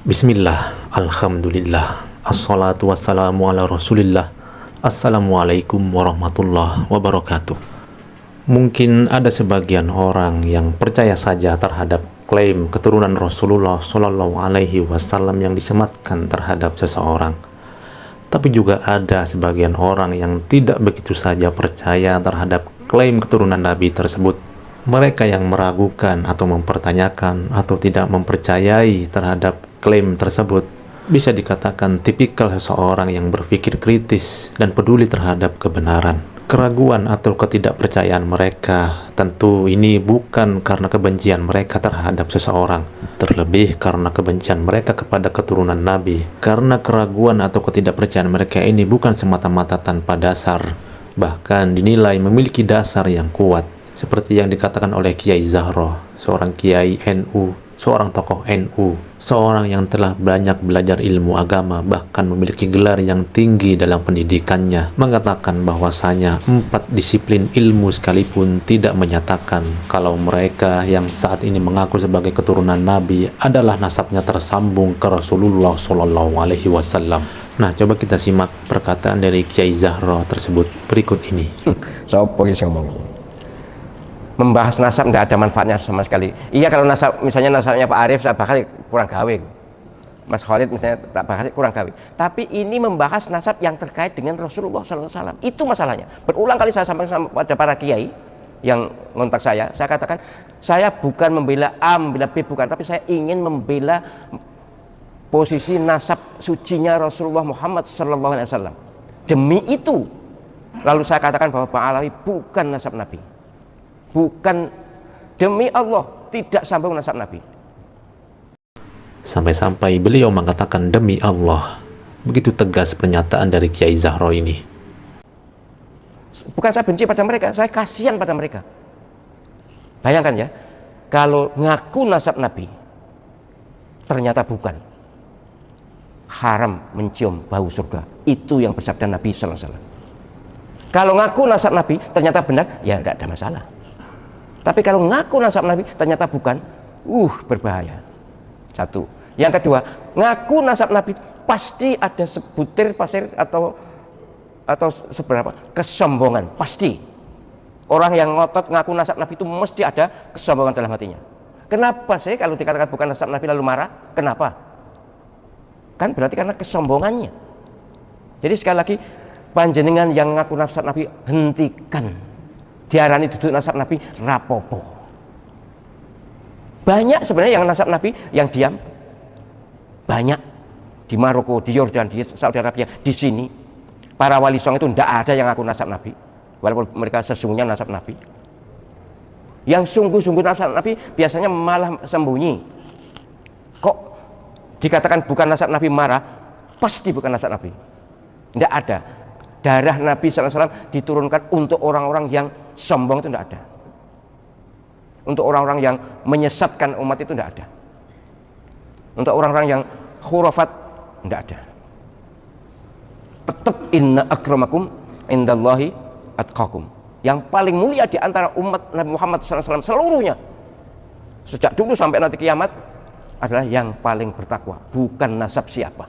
Bismillah, Alhamdulillah, assalatu wassalamu ala rasulillah. Assalamualaikum warahmatullahi wabarakatuh. Mungkin ada sebagian orang yang percaya saja terhadap klaim keturunan Rasulullah Shallallahu Alaihi Wasallam yang disematkan terhadap seseorang. Tapi juga ada sebagian orang yang tidak begitu saja percaya terhadap klaim keturunan Nabi tersebut. Mereka yang meragukan atau mempertanyakan atau tidak mempercayai terhadap klaim tersebut bisa dikatakan tipikal seseorang yang berpikir kritis dan peduli terhadap kebenaran. Keraguan atau ketidakpercayaan mereka tentu ini bukan karena kebencian mereka terhadap seseorang, terlebih karena kebencian mereka kepada keturunan Nabi. Karena keraguan atau ketidakpercayaan mereka ini bukan semata-mata tanpa dasar, bahkan dinilai memiliki dasar yang kuat. Seperti yang dikatakan oleh Kiai Zahro, seorang Kiai NU, seorang tokoh NU, seorang yang telah banyak belajar ilmu agama, bahkan memiliki gelar yang tinggi dalam pendidikannya, mengatakan bahwasanya 4 disiplin ilmu sekalipun tidak menyatakan kalau mereka yang saat ini mengaku sebagai keturunan Nabi adalah nasabnya tersambung ke Rasulullah Shallallahu Alaihi Wasallam. Nah, coba kita simak perkataan dari Kiai Zahro tersebut berikut ini. Membahas nasab tidak ada manfaatnya sama sekali. Iya, kalau nasab, misalnya nasabnya Pak Arif, saya bakal kurang gawe. Mas Khalid misalnya tak bakal kurang gawe. Tapi ini membahas nasab yang terkait dengan Rasulullah SAW. Itu masalahnya. Berulang kali saya sampaikan pada para kiai yang ngontak saya katakan, saya bukan membela A, membela B, bukan, tapi saya ingin membela posisi nasab sucinya Rasulullah Muhammad SAW. Demi itu, lalu saya katakan bahwa Pak Alawi bukan nasab Nabi. Bukan, demi Allah tidak sambung nasab Nabi. Sampai-sampai beliau mengatakan demi Allah. Begitu tegas pernyataan dari Kiai Zahro ini. Bukan saya benci pada mereka, saya kasihan pada mereka. Bayangkan ya, kalau ngaku nasab Nabi ternyata bukan. Haram mencium bau surga. Itu yang bersabda Nabi sallallahu alaihi wasallam. Kalau ngaku nasab Nabi ternyata benar, ya tidak ada masalah. Tapi kalau ngaku nasab Nabi ternyata bukan, berbahaya. Satu. Yang kedua, ngaku nasab Nabi pasti ada sebutir pasir atau seberapa kesombongan, pasti. Orang yang ngotot ngaku nasab Nabi itu mesti ada kesombongan dalam hatinya. Kenapa sih kalau dikatakan bukan nasab Nabi lalu marah? Kenapa? Kan berarti karena kesombongannya. Jadi sekali lagi, panjenengan yang ngaku nasab Nabi, hentikan. Diarani duduk nasab Nabi rapopo. Banyak sebenarnya yang nasab Nabi yang diam. Banyak di Maroko, di Yordan, di Saudi Arabia, di sini. Para wali songo itu tidak ada yang ngaku nasab Nabi, walaupun mereka sesungguhnya nasab Nabi. Yang sungguh-sungguh nasab Nabi biasanya malah sembunyi. Kok dikatakan bukan nasab Nabi marah? Pasti bukan nasab Nabi. Tidak ada. Darah Nabi SAW diturunkan untuk orang-orang yang sombong, itu tidak ada. Untuk orang-orang yang menyesatkan umat itu tidak ada. Untuk orang-orang yang khurafat tidak ada. Tetap inna akramakum indallahi atqakum. Yang paling mulia di antara umat Nabi Muhammad SAW seluruhnya, sejak dulu sampai nanti kiamat, adalah yang paling bertakwa, bukan nasab siapa.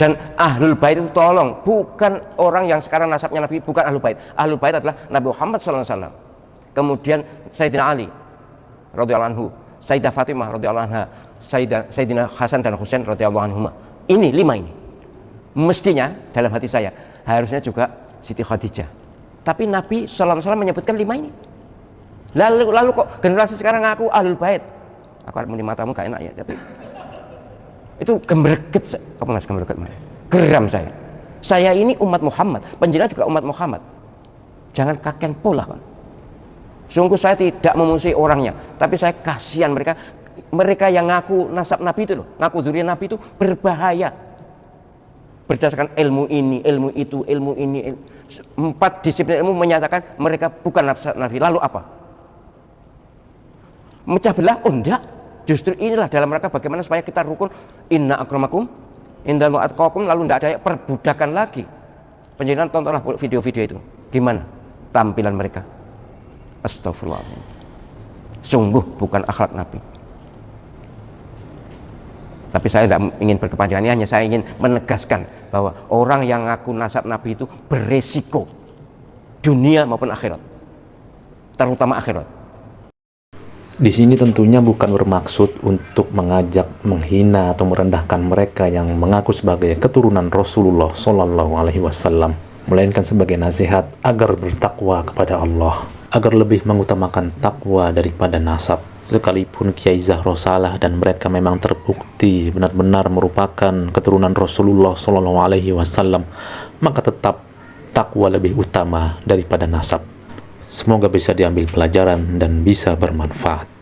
Dan ahlul bait itu tolong, bukan orang yang sekarang nasabnya Nabi, bukan ahlul bait. Ahlul bait adalah Nabi Muhammad SAW. Kemudian Sayyidina Ali radhiyallahu anhu, Sayyidah Fatimah radhiyallahu anha, Sayyidina Hasan dan Husain radhiyallahu anhuma. Ini 5 ini. Mestinya dalam hati saya harusnya juga Siti Khadijah. Tapi Nabi SAW menyebutkan 5 ini. Lalu kok generasi sekarang ngaku ahlul bait. Aku muni matamu gak enak ya, tapi itu gemerget, apa mas gemerget mas? Geram saya. Saya ini umat Muhammad, panjenengan juga umat Muhammad. Jangan kaken pola kan. Sungguh saya tidak memusuhi orangnya, tapi saya kasihan mereka. Mereka yang ngaku nasab Nabi itu loh, ngaku dzurriyyah Nabi itu berbahaya. Berdasarkan ilmu ini, ilmu itu, ilmu ini, 4 disiplin ilmu menyatakan mereka bukan nasab Nabi. Lalu apa? Mecah belah? Oh enggak. Justru inilah dalam rangka bagaimana supaya kita rukun, inna akramakum indallahi atqakum, lalu tidak ada perbudakan lagi. Penjenengan tontonlah video-video itu. Gimana tampilan mereka? Astagfirullah. Sungguh bukan akhlak Nabi. Tapi saya tidak ingin berkepanjangan, hanya saya ingin menegaskan bahwa orang yang ngaku nasab Nabi itu beresiko dunia maupun akhirat, terutama akhirat. Di sini tentunya bukan bermaksud untuk mengajak, menghina atau merendahkan mereka yang mengaku sebagai keturunan Rasulullah Shallallahu Alaihi Wasallam, melainkan sebagai nasihat agar bertakwa kepada Allah, agar lebih mengutamakan takwa daripada nasab. Sekalipun Kiai Zahro salah dan mereka memang terbukti benar-benar merupakan keturunan Rasulullah Shallallahu Alaihi Wasallam, maka tetap takwa lebih utama daripada nasab. Semoga bisa diambil pelajaran dan bisa bermanfaat.